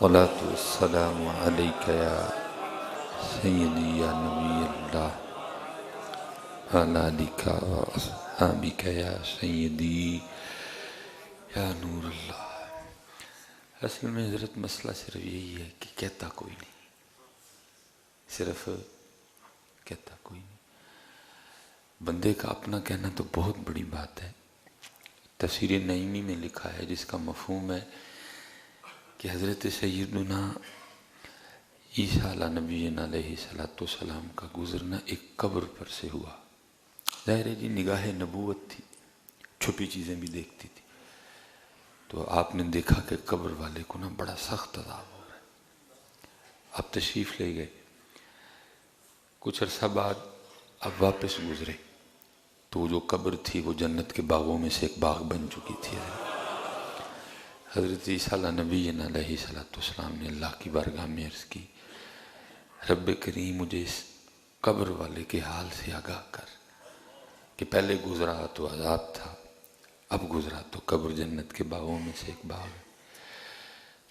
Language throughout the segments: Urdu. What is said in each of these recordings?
والصلاة والسلام عليك يا سيدي يا نبي الله وعلى آلك وأصحابك يا سيدی یا نور اللہ۔ اصل میں حضرت مسئلہ صرف یہی ہے کہ کہتا کوئی نہیں، صرف کہتا کوئی نہیں۔ بندے کا اپنا کہنا تو بہت بڑی بات ہے۔ تفسیر نعیمی میں لکھا ہے جس کا مفہوم ہے کہ حضرت سیدنا عیسیٰ علیہ نبینا علیہ السلام کا گزرنا ایک قبر پر سے ہوا۔ ظاہر ہے جی نگاہ نبوت تھی، چھپی چیزیں بھی دیکھتی تھی، تو آپ نے دیکھا کہ قبر والے کو نا بڑا سخت عذاب ہو رہا ہے۔ آپ تشریف لے گئے، کچھ عرصہ بعد اب واپس گزرے تو جو قبر تھی وہ جنت کے باغوں میں سے ایک باغ بن چکی تھی۔ حضرت عیسیٰ علیہ نبینا علیہ السلام نے اللہ کی بارگاہ میں عرض کی، رب کریم مجھے اس قبر والے کے حال سے آگاہ کر کہ پہلے گزرا تو عذاب تھا، اب گزرا تو قبر جنت کے باغوں میں سے ایک باغ ہے۔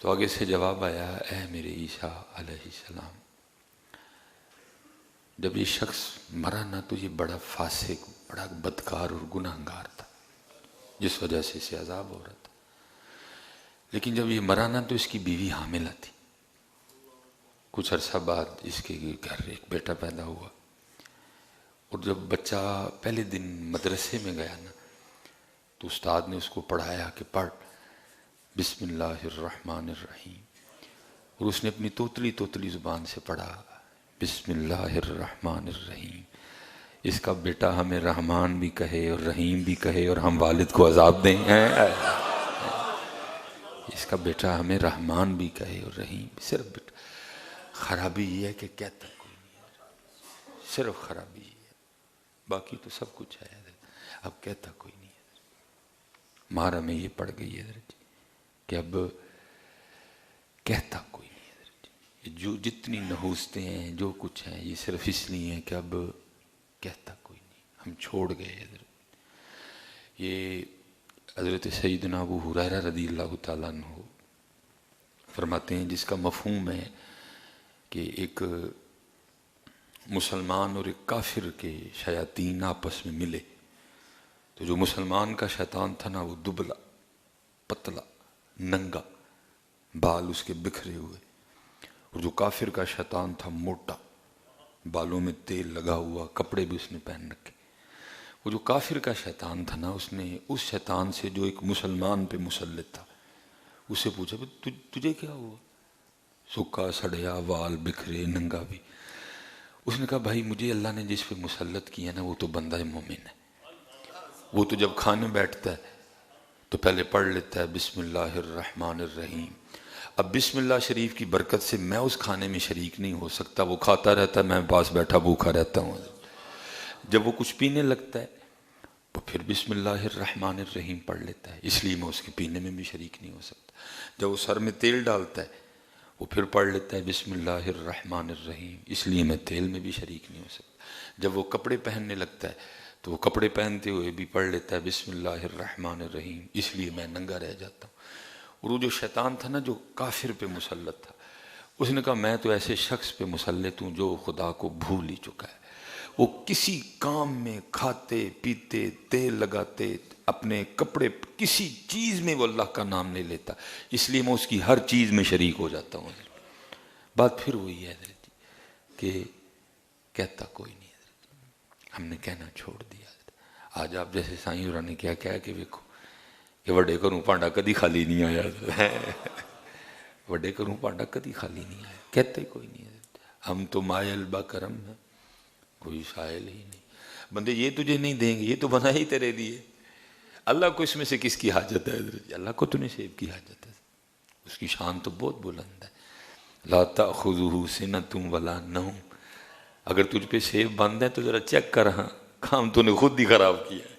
تو آگے سے جواب آیا، اے میرے عیسیٰ علیہ السلام، جب یہ شخص مرا نہ تو یہ بڑا فاسق، بڑا بدکار اور گناہگار تھا جس وجہ سے اسے عذاب ہو رہا تھا، لیکن جب یہ مرا نہ تو اس کی بیوی حاملہ تھی۔ کچھ عرصہ بعد اس کے گھر ایک بیٹا پیدا ہوا، اور جب بچہ پہلے دن مدرسے میں گیا نا تو استاد نے اس کو پڑھایا کہ پڑھ بسم اللہ الرحمن الرحیم، اور اس نے اپنی توتلی زبان سے پڑھا بسم اللہ الرحمن الرحیم۔ اس کا بیٹا ہمیں رحمان بھی کہے اور رحیم بھی کہے اور ہم والد کو عذاب دیں، اس کا بیٹا ہمیں رحمان بھی کہے اور رحیم۔ صرف بیٹا خرابی یہ ہے کہ کہتا کوئی نہیں ہے، صرف خرابی یہ ہے، باقی تو سب کچھ ہے، اب کہتا کوئی نہیں ہے۔ مارا میں یہ پڑ گئی ہے کہ اب کہتا کوئی نہیں ہے، جو جتنی نحوستیں ہیں جو کچھ ہیں یہ صرف اس لیے ہیں کہ اب کہتا کوئی نہیں، ہم چھوڑ گئے حضرت۔ یہ حضرت سیدنا ابو ہریرہ رضی اللہ تعالیٰ عنہ فرماتے ہیں جس کا مفہوم ہے کہ ایک مسلمان اور ایک کافر کے شیاطین آپس میں ملے تو جو مسلمان کا شیطان تھا نا وہ دبلا پتلا ننگا، بال اس کے بکھرے ہوئے، اور جو کافر کا شیطان تھا موٹا، بالوں میں تیل لگا ہوا، کپڑے بھی اس نے پہن رکھے۔ وہ جو کافر کا شیطان تھا نا اس نے اس شیطان سے جو ایک مسلمان پہ مسلط تھا اس سے پوچھا تجھے کیا ہوا؟ سکا سڑیا، وال بکھرے، ننگا بھی۔ اس نے کہا بھائی مجھے اللہ نے جس پہ مسلط کیا نا وہ تو بندہ مومن ہے، وہ تو جب کھانے بیٹھتا ہے تو پہلے پڑھ لیتا ہے بسم اللہ الرحمن الرحیم۔ اب بسم اللہ شریف کی برکت سے میں اس کھانے میں شریک نہیں ہو سکتا، وہ کھاتا رہتا ہے، میں پاس بیٹھا بھوکا رہتا ہوں۔ جب وہ کچھ پینے لگتا ہے تو پھر بسم اللہ الرحمن الرحیم پڑھ لیتا ہے، اس لیے میں اس کے پینے میں بھی شریک نہیں ہو سکتا۔ جب وہ سر میں تیل ڈالتا ہے وہ پھر پڑھ لیتا ہے بسم اللہ الرحمن الرحیم، اس لیے میں تیل میں بھی شریک نہیں ہو سکتا۔ جب وہ کپڑے پہننے لگتا ہے تو وہ کپڑے پہنتے ہوئے بھی پڑھ لیتا ہے بسم اللہ الرحمن الرحیم، اس لیے میں ننگا رہ جاتا ہوں۔ اور وہ جو شیطان تھا نا جو کافر پہ مسلط تھا، اس نے کہا میں تو ایسے شخص پہ مسلط ہوں جو خدا کو بھول ہی چکا ہے، وہ کسی کام میں کھاتے پیتے تیل لگاتے اپنے کپڑے کسی چیز میں وہ اللہ کا نام نہیں لیتا، اس لیے میں اس کی ہر چیز میں شریک ہو جاتا ہوں۔ بات پھر وہی ہے حضرت جی کہ کہتا کوئی نہیں حضرت، ہم نے کہنا چھوڑ دیا حضرت۔ آج آپ جیسے سائیں اور نے کیا کہا کہ دیکھو کہ وڈے کروں پانڈا کدی خالی نہیں آیا حضرت، وڈے کروں پانڈا کدی خالی نہیں آیا، کہتے کوئی نہیں حضرت۔ ہم تو مائل با کرم ہیں، کوئی سائل ہی نہیں۔ بندے یہ تجھے نہیں دیں گے، یہ تو بنا ہی تیرے لیے، اللہ کو اس میں سے کس کی حاجت ہے حضرت؟ اللہ کو تو نہیں سیب کی حاجت ہے، اس کی شان تو بہت بلند ہے۔ لا تأخذہ سنۃ ولا نوم، اگر تجھ پہ سیب بند ہے تو ذرا چیک کر، ہاں کام تو نے خود ہی خراب کیا ہے،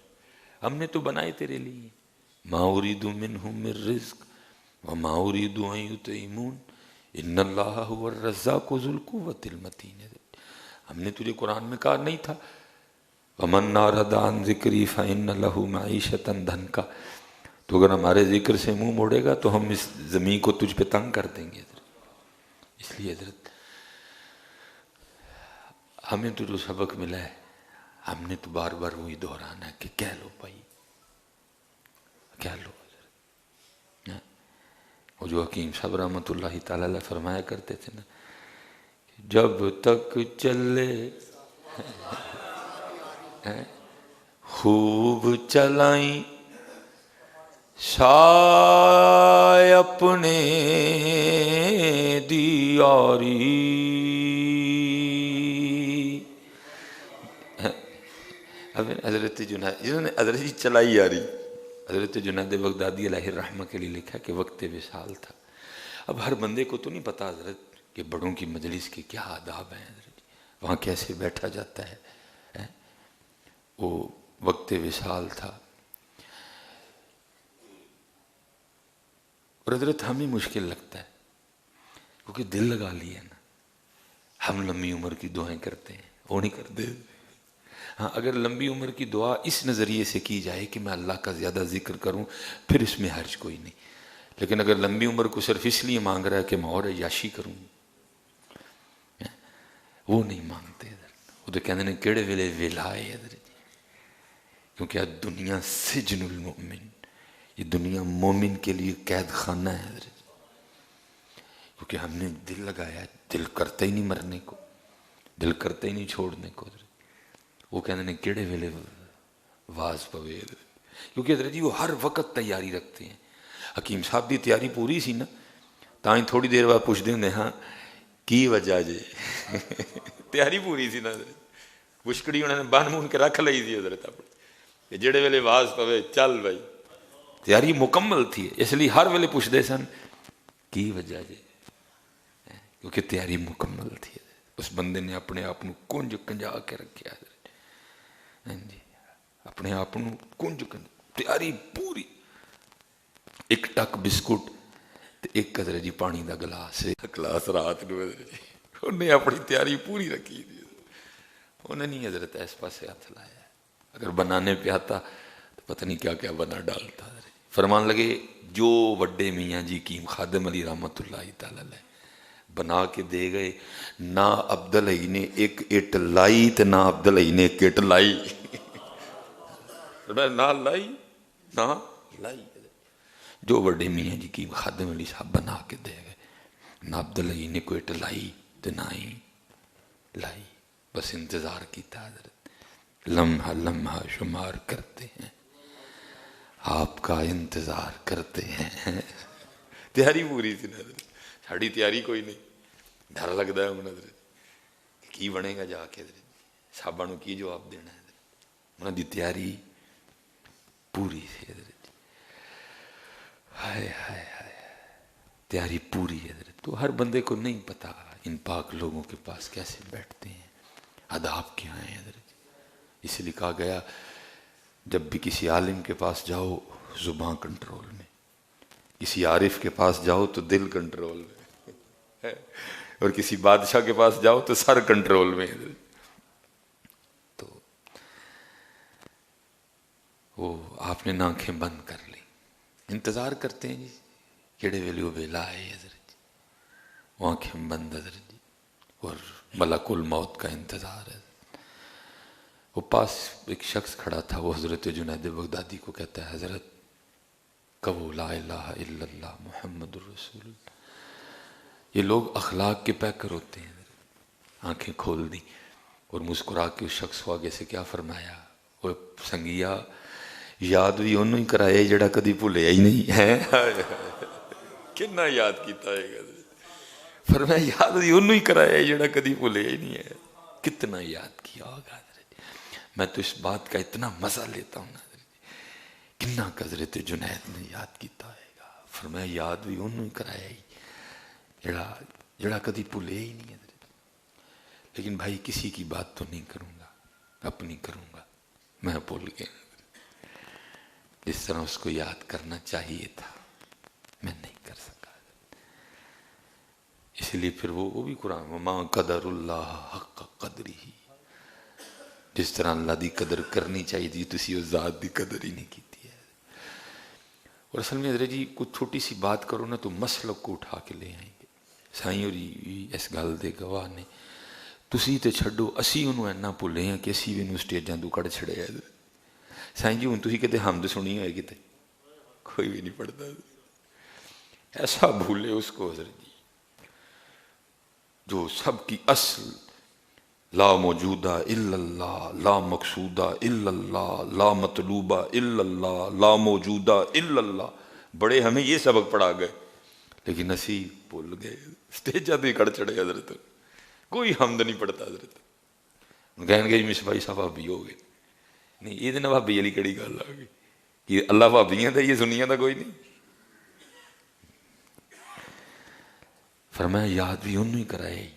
ہم نے تو بنائے تیرے لیے۔ ما اريد منهم من رزق وما اريد ان يطعمون ان اللہ هو الرزاق ذو القوة المتین۔ ہم نے تجھے قرآن میں کہا نہیں تھا وَمَنْ أَعْرَضَ عَنْ ذِكْرِي فَإِنَّ لَهُ مَعِيشَةً ضَنْكًا، تو اگر ہمارے ذکر سے منہ موڑے گا تو ہم اس زمین کو تجھ پہ تنگ کر دیں گے۔ اس لیے حضرت ہمیں تو جو سبق ملا ہے ہم نے تو بار بار وہی دہرانا ہے کہ کہہ لو بھائی، کہہ لو حضرت. وہ جو حکیم صاحب رحمۃ اللہ تعالی علیہ فرمایا کرتے تھے نا، جب تک چلے خوب چلائیں سائے اپنے دیاری، حضرت جنید جنہوں نے حضرت جی چلائی یاری، حضرت جنید بغدادی علیہ الرحمہ کے لیے لکھا کہ وقت وصال تھا. اب ہر بندے کو تو نہیں پتا حضرت کہ بڑوں کی مجلس کے کیا آداب ہیں حضرت جی، وہاں کیسے بیٹھا جاتا ہے. وہ وقت وصال تھا. اور حضرت ہمیں مشکل لگتا ہے کیونکہ دل لگا لیا نا. ہم لمبی عمر کی دعائیں کرتے ہیں، وہ نہیں کرتے. ہاں اگر لمبی عمر کی دعا اس نظریے سے کی جائے کہ میں اللہ کا زیادہ ذکر کروں پھر اس میں حرج کوئی نہیں. لیکن اگر لمبی عمر کو صرف اس لیے مانگ رہا ہے کہ میں اور عیاشی کروں، وہ نہیں مانگتے حضرت. وہ تو کہتے ہیں کیڑے ویلے ویلا ہے حضرت جی، کیونکہ آج دنیا سجن المؤمن، یہ دنیا مومن کے لیے قید خانہ ہے حضرت جی. کیونکہ ہم نے دل لگایا ہے، دل کرتا ہی نہیں مرنے کو، دل کرتا ہی نہیں چھوڑنے کو حضرت. وہ کہتے ہیں کیڑے ویلے واز پوے، کیونکہ حضرت جی وہ ہر وقت تیاری رکھتے ہیں. حکیم صاحب دی تیاری پوری سی نا، تائیں تھوڑی دیر بعد پوچھتے ہوں ہاں کی وجہ جے تیاری پوری سی نا حضرت. پشکڑی انہوں نے بن مون کے رکھ لئی تھی حضرت اپنی، جڑے ویلے واز پوے چل بھائی. تیاری مکمل تھی، اس لیے ہر ویلے پوچھتے سن کی وجہ جے، کیونکہ تیاری مکمل تھی. اس بندے نے اپنے آپ کو کنج کنجا کے رکھیا جی، اپنے آپ کو کنج تیاری پوری. ایک ٹک بسکٹ ایک حضرت جی پانی دا گلاس، گلاس رات کو حضرت جی انہیں اپنی تیاری پوری رکھی تھی. انہیں نہیں حضرت اس پاسے ہاتھ لایا. اگر بنانے پہ آتا تو پتہ نہیں کیا کیا بنا ڈالتا. فرمان لگے جو وڈے میاں جی کی خادم علی رحمت اللہ تعالی علیہ بنا کے دے گئے، نہ عبدالعی نے ایک اٹ لائی تو نہ عبدالعی نے ایک اٹ لائی. نہ لائی نہ لائی. جو وڈے میاں جی کی خادم علی صاحب بنا کے دے گئے، نہ عبدالعی نے کوئی اٹ لائی تو نہ ہی لائی. بس انتظار کیتا حضرت، لمحہ لمحہ شمار کرتے ہیں، آپ کا انتظار کرتے ہیں. تیاری پوری تھی حضرت، ساڑی تیاری کوئی نہیں. ڈر لگتا ہے حضرت کی بنے گا جا کے حضرت، صحابہ نو کی جواب دینا ہے. انہوں دی تیاری پوری تھی حضرت. ہائے ہائے ہائے، تیاری پوری حضرت. تو ہر بندے کو نہیں پتا ان پاک لوگوں کے پاس کیسے بیٹھتے ہیں، آداب کیا ہیں حضرت. اس لیے کہا گیا جب بھی کسی عالم کے پاس جاؤ زبان کنٹرول میں، کسی عارف کے پاس جاؤ تو دل کنٹرول میں، اور کسی بادشاہ کے پاس جاؤ تو سر کنٹرول میں. تو وہ آپ نے آنکھیں بند کر لی، انتظار کرتے ہیں جی کیڑے ویلے وہ ویلا ہے حضرت جی. وہ آنکھیں بند حضرت جی، اور ملک الموت کا انتظار ہے. وہ پاس ایک شخص کھڑا تھا، وہ حضرت جنید بغدادی کو کہتا ہے حضرت کہو لا الہ الا اللہ محمد الرسول اللہ. یہ لوگ اخلاق کے پیکر ہوتے ہیں. آنکھیں کھول دی اور مسکرا کے اس شخص کو آگے سے کیا فرمایا، وہ سنگیا یاد بھی انہوں ہی کرایا جڑا کدی بھولیا ہی نہیں ہے. کنا یاد کیتا ہے فرمایا یاد بھی انہوں ہی کرایا جڑا کدی بھولیا ہی نہیں ہے. کتنا یاد کیا ہوگا. میں تو اس بات کا اتنا مزہ لیتا ہوں کنا حضرت جنید نے یاد کیتا ہے گا. فرمایا یاد بھی انہوں ہی کرایا ہی جڑا کدی بھولے ہی نہیں حضرت. لیکن بھائی کسی کی بات تو نہیں کروں گا، اپنی کروں گا. میں بھول گیا جس طرح اس کو یاد کرنا چاہیے تھا میں نہیں کر سکا. اس لیے پھر وہ بھی قرآن وما قدر اللہ حق قدری، جس طرح اللہ دی قدر کرنی چاہیے تھی تسی اس ذات دی قدر ہی نہیں کیتی ہے. اور اصل میں حضرت جی کچھ چھوٹی سی بات کرو نا تو مسلک کو اٹھا کے لے آئیں گے. سائیں ہوری بھی اس گل دے گواہ نے. تسی تے چھڈو اسی انہوں اینا بھولے ہیں کہ اسی بھی انہوں سٹیجاں تو کڑ چھڑے ہیں. سائیں جی ہوں تسی کہتے حمد سنی ہوئے کہتے کوئی بھی نہیں پڑھتا. ایسا بھولے اس کو حضرت جی جو سب کی اصل لا موجودہ الا اللہ، لا مقصودہ الا اللہ، لا مطلوبہ الا اللہ، لا موجودہ الا اللہ. بڑے ہمیں یہ سبق پڑھا گئے لیکن اسی بھول گئے. سٹیجہ بھی کڑ چڑے حضرت، کوئی حمد نہیں پڑھتا حضرت. کہیں گے مس بھائی صاحب بھابی ہو گئے. نہیں یہ تو بھابی علی کڑی گل آ گئی کہ اللہ بھابیاں تھا، یہ سنیاں تھا کوئی نہیں. فرمایا یاد بھی انہوں ہی کرائے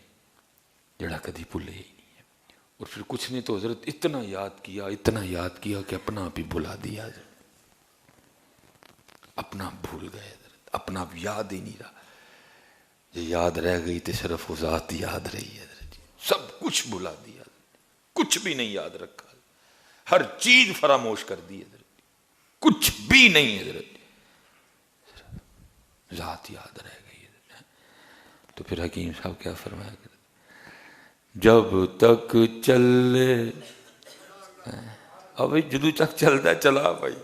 جڑا کدی بھولے ہی نہیں ہے. اور پھر کچھ نے تو حضرت اتنا یاد کیا، اتنا یاد کیا کہ اپنا آپ ہی بھلا دیا حضرت. اپنا بھول گئے حضرت، اپنا آپ یاد ہی نہیں رہا. جو یاد رہ گئی تو صرف وہ ذات یاد رہی ہے حضرت. سب کچھ بھلا دیا حضرت، کچھ بھی نہیں یاد رکھا، ہر چیز فراموش کر دی حضرت، کچھ بھی نہیں حضرت، ذات یاد رہ گئی حضرت. تو پھر حکیم صاحب کیا فرمایا کرتے جب تک چلے. اب جدو تک چلتا چلا بھائی،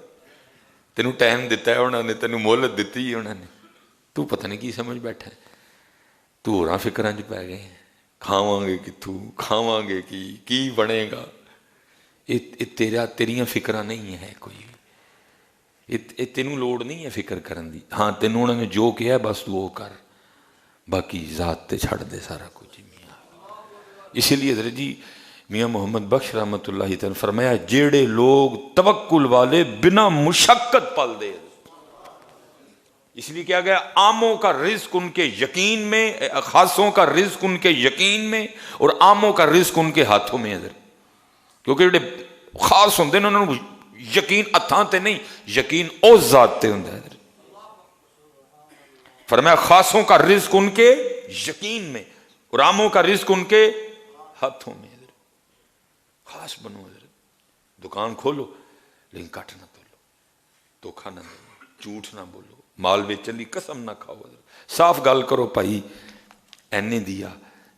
تینوں ٹائم دیتا ہے انہوں نے، تینوں مہلت دیتی ہے انہوں نے، تو پتہ نہیں کی سمجھ بیٹھا ہے. تو ہوراں فکراں چ پی گئے، کھاواں گے کتھوں، کھاواں گے کی بنے گا. یہ تیریاں فکراں نہیں ہیں کوئی، یہ تینوں لوڑ نہیں ہے فکر کرن دی. ہاں تینوں انہوں نے جو کیا ہے بس تو وہ کر، باقی ذات تے چھڑ دے سارا کچھ. اسی لیے حضرت جی میاں محمد بخش رحمۃ اللہ تعالی فرمایا جیڑے لوگ توکل والے بنا مشقت پل دے. اس لیے کیا گیا عاموں کا رزق ان کے یقین میں، خاصوں کا رزق ان کے یقین میں، اور عاموں کا رزق ان کے ہاتھوں میں حضرت. کیونکہ جڑے خاص ہوندے نے انہوں نے یقین ہتھاں تے نہیں، یقین اس ذات تے ہوندا ہے حضرت. فرمایا خاصوں کا رزق ان کے یقین میں اور عاموں کا رزق ان کے ہاتھوں میں حضرت. خاص بنو حضرت، دکان کھولو لیکن کٹ نہ تولو، دھوکھا نہ دو، جھوٹ نہ بولو، مال بیچن لی قسم نہ کھاؤ حضرت. صاف گل کرو بھائی اینے دیا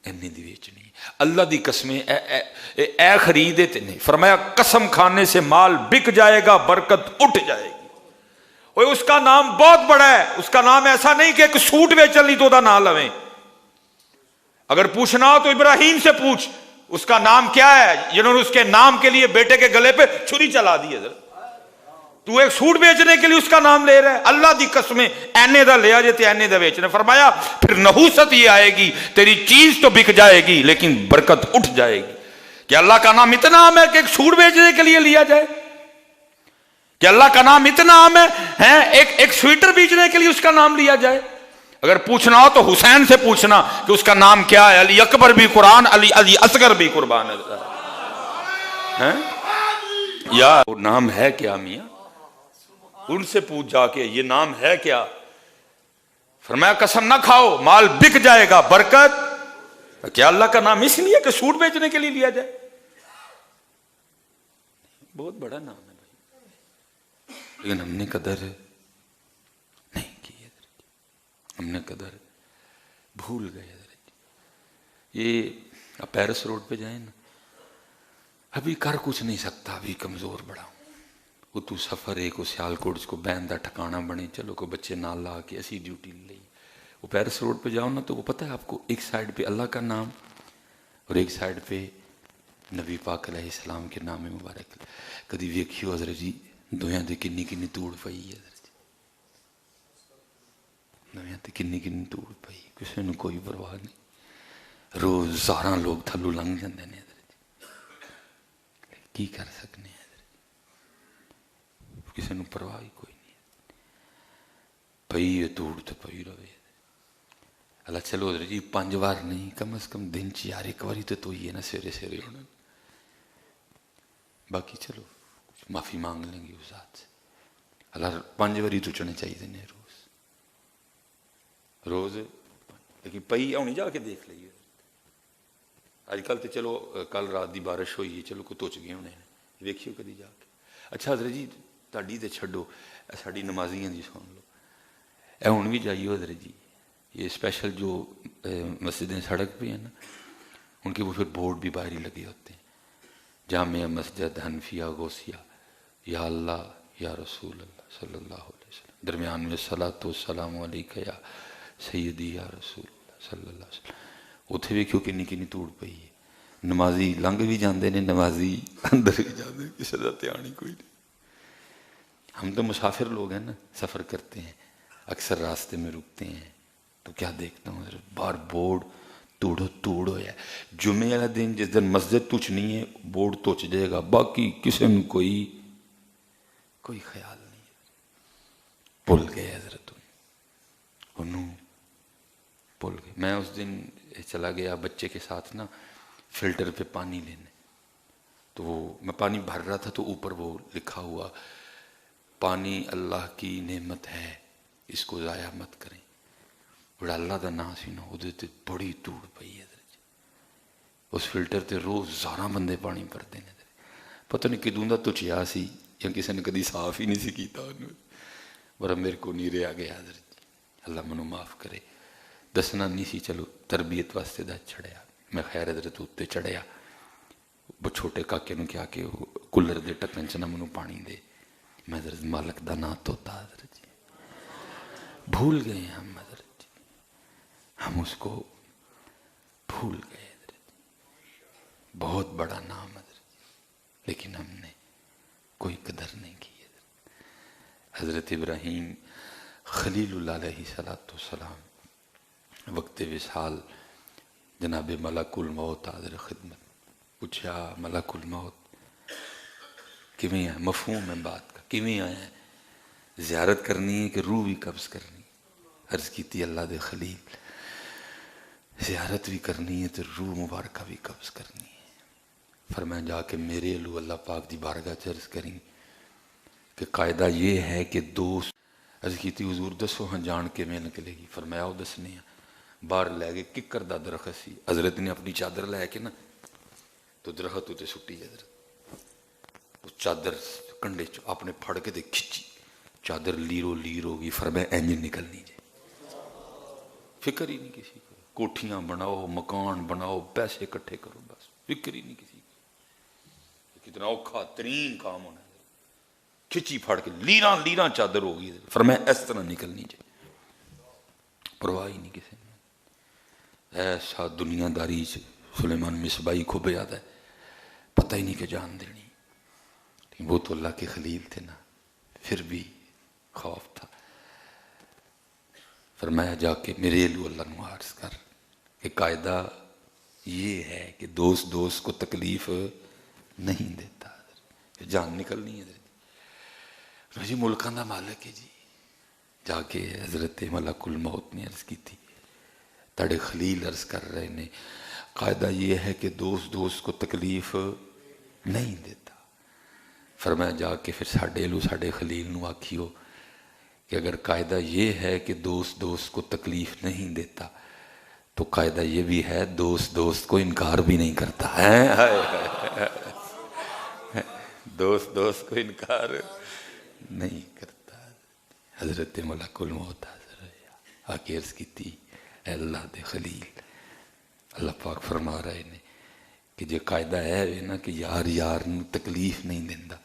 اینے دی بیچنی. اللہ دی قسمیں اے خریدے تے نہیں. فرمایا قسم کھانے سے مال بک جائے گا، برکت اٹھ جائے گی. اس کا نام بہت بڑا ہے، اس کا نام ایسا نہیں کہ ایک سوٹ بیچن لی تو دا نام لویں. اگر پوچھنا ہو تو ابراہیم سے پوچھ اس کا نام کیا ہے، جنہوں نے اس کے نام کے لیے بیٹے کے گلے پہ چھری چلا دی حضرت. تو ایک سوٹ بیچنے کے لیے اس کا نام لے رہا ہے. اللہ دی قسمیں اینے دا لیا جاتے اینے دا بیچنے. فرمایا پھر نحوست یہ آئے گی، تیری چیز تو بک جائے گی لیکن برکت اٹھ جائے گی. کہ اللہ کا نام اتنا عام ہے کہ ایک سوٹ بیچنے کے لیے لیا جائے، کہ اللہ کا نام اتنا عام ہے ایک سویٹر بیچنے کے لیے اس کا نام لیا جائے. اگر پوچھنا ہو تو حسین سے پوچھنا کہ اس کا نام کیا ہے. علی اکبر بھی قرآن، علی اصغر بھی قربان ہے. یا وہ نام ہے کیا میاں؟ ان سے پوچھ جا کے یہ نام ہے کیا. فرمایا قسم نہ کھاؤ مال بک جائے گا، برکت. کیا اللہ کا نام اس لیے کہ سوٹ بیچنے کے لیے لیا جائے؟ بہت بڑا نام ہے بھائی، لیکن ہم نے قدر نہیں کی، ہم نے قدر بھول گئے حضرت. یہ پیرس روڈ پہ جائیں نا، ابھی کر کچھ نہیں سکتا، ابھی کمزور بڑا ہوں. وہ تو سفر ہے کو سیال کوٹ کو بین دا ٹھکانا بنے، چلو کو بچے نال لا کے اسی ڈیوٹی لئی. وہ پیرس روڈ پہ جاؤ نا تو وہ پتہ ہے آپ کو، ایک سائڈ پہ اللہ کا نام اور ایک سائڈ پہ نبی پاک علیہ السلام کے نام مبارک. کدی ویکھیو حضرت جی دویاں دے کنی کنی توڑ پئی ہے حضرت جی، دویاں تے کنی کنی توڑ پئی، کسی نے کوئی پرواہ نہیں. روز ہزاراں لوگ تھلو لنگ جاندے نے حضرت جی، کی کر سکنے ہیں حضرت جی، کسی نے پرواہ ہی کوئی نہیں. پئی ہے توڑ تو پئی رہے. اللہ چلو حضرت جی 5 بار نہیں، کم از کم دن چ یار ایک باری تو ہی ہے نا سویرے سویرے ہونا. باقی چلو معافی مانگ لیں گے اس ذات سے. اللہ 5 باری توچنے چاہیے نے روز، لیکن پئی ہونی جا کے دیکھ لئیے. اج کل تو چلو کل رات دی بارش ہوئی ہے، چلو کو توچ گئے ہونے ویکھیو کدی جا کے. اچھا حضرت جی تہاڈی تے چھڈو، ساڈی نمازیاں دی سن لو. اے ہن بھی جائیو حضرت جی یہ اسپیشل جو مسجدیں سڑک پہ ہیں نا، ان کے وہ پھر بورڈ بھی باہر ہی لگے ہوتے ہیں، جامع مسجد حنفیہ غوثیہ، یا اللہ یا رسول اللہ صلی اللہ علیہ وسلم، درمیان میں صلاۃ والسلام علیکہ یا سیدی یا رسول اللہ صلی اللہ علیہ وسلم. اتنے بھی کیوں کنی کنی توڑ پئی ہے. نمازی لنگھ بھی جاندے نے، نمازی اندر بھی جاندے، کسی کا دھیان ہی کوئی نہیں. ہم تو مسافر لوگ ہیں نا، سفر کرتے ہیں، اکثر راستے میں رکتے ہیں، تو کیا دیکھتا ہوں بار بورڈ توڑو توڑ ہوا. جمعے والا دن جس دن مسجد تچ نہیں ہے بورڈ تچ جائے گا، باقی کسی نے کوئی خیال نہیں. بھول گئے حضرت انہوں بھول گئے. میں اس دن چلا گیا بچے کے ساتھ نا فلٹر پہ پانی لینے، تو وہ میں پانی بھر رہا تھا، تو اوپر وہ لکھا ہوا پانی اللہ کی نعمت ہے، اس کو ضائع مت کریں. بڑا اللہ دا نام سی نا، وہ بڑی توڑ پئی ہے. اس فلٹر تے روز 1000 بندے پانی بھرتے ہیں. پتہ نہیں کدوں دا تچیا سی یا کسی نے کدی صاف ہی نہیں سی کیتا انہوں، پر میرے کو نہیں رہا گیا. حضرت اللہ منو معاف کرے، دسنا نہیں سی، چلو تربیت واسطے دا چڑھیا. میں خیر حضرت اتنے چڑھیا، وہ چھوٹے کاکے نو کیا کہ کولر دے ٹکن چ نہ منو پانی دے. میں حضرت مالک دا نام توتا حضرت جی بھول گئے ہم. حضرت جی ہم اس کو بھول گئے. حضرت بہت بڑا نام حضرت، لیکن ہم نے کوئی قدر نہیں کی. حضرت ابراہیم خلیل اللہ علیہ السلام وقت وصال جناب ملک الموت حاضر خدمت. پوچھا ملک الموت کیویں ہے، مفہوم ہے بات کا، کیویں آیا ہے؟ زیارت کرنی ہے کہ روح بھی قبض کرنی؟ عرض کی تھی اللہ دے خلیل زیارت بھی کرنی ہے تو روح مبارکہ بھی قبض کرنی ہے. فرمایا جا کے میرے لو اللہ پاک دی بارگاہ چرز کریں کہ قاعدہ یہ ہے کہ دوست. عرض کی تھی حضور دسو ہاں جان کے میں نکلے گی؟ فرمایا وہ دسنے ہیں. باہر لے گئے ککر دا درخت سی، حضرت نے اپنی چادر لے کے نا تو درخت اتنے سٹی. حضرت اس چادر کنڈے اپنے پھڑ کے دے کھچی، چادر لیرو لیر ہوگی. فرمایا انج نکلنی جائے، فکر ہی نہیں کسی کو. کوٹھیاں بناؤ، مکان بناؤ، پیسے اکٹھے کرو، بس فکر ہی نہیں کسی کو. کتنا اوکھا ترین کام ہونا ہے. کھچی پھڑ کے لیراں لیراں چادر ہوگی. فرمایا اس طرح نکلنی چاہیے، پرواہ ہی نہیں کسی نے. ایسا دنیا داری سلیمان مصباحی کو بیاد ہے، پتہ ہی نہیں کہ جان دینی. لیکن وہ تو اللہ کے خلیل تھے نا، پھر بھی خوف تھا. فرمایا جا کے میرے لو اللہ نو عرض کر کہ قاعدہ یہ ہے کہ دوست دوست کو تکلیف نہیں دیتا. جان نکلنی ہے جی، ملکان دا مالک ہے جی. جا کے حضرت ملک الموت نے عرض کی تھی، تاڑے خلیل عرض کر رہے نے قاعدہ یہ ہے کہ دوست دوست کو تکلیف نہیں دیتا. فرمایا جا کے پھر ساڈے لو ساڈے خلیل نو آکھیو کہ اگر قاعدہ یہ ہے کہ دوست دوست کو تکلیف نہیں دیتا تو قاعدہ یہ بھی ہے دوست دوست کو انکار بھی نہیں کرتا ہے. دوست دوست کو انکار نہیں کرتا. حضرت ملک الموت حاضر ہے، آکے عرض کی تھی اے اللہ دے خلیل، اللہ پاک فرما رہے نے کہ جو قاعدہ ہے نا کہ یار یار نو تکلیف نہیں دیندہ،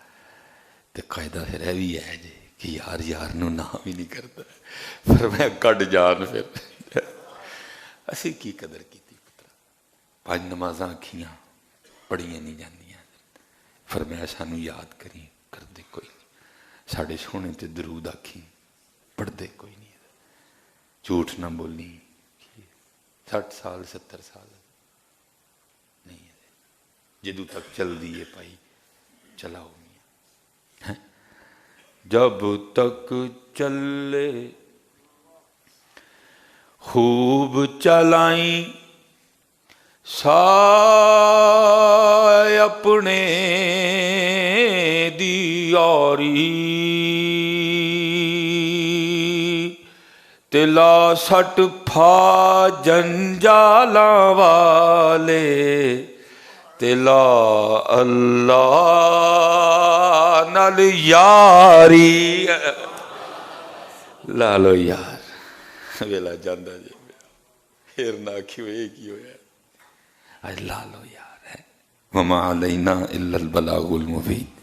تو قاعدہ پھر ہے بھی ہے جی کہ یار یار نو نہ بھی نہیں کرتا. فرمایا کٹ جان پھر اسی کی قدر کی تھی پترا. 5 نمازاں کھیاں پڑھیاں نہیں جاندیاں. فرمایا سانو یاد کریں، کر دے کوئی نہیں. ساڑھے سونے تے درود آکھیں، پڑھ دے کوئی نہیں. جھوٹ نہ بولی. 60 سال 70 سال نہیں ہے، جدو تک چل دیے پائی چلاؤ میاں. جب تک چلے خوب چلائیں سائے اپنے دیاری، تلا سٹ پھا جنجالاں والے، تلا اللہ نال یاری. لا لو یار ویلا جاندہ جی پھر نہ کیوں ایک ہی ہو یار اج لا لو یار ہے وما علینا الا البلاغ المبین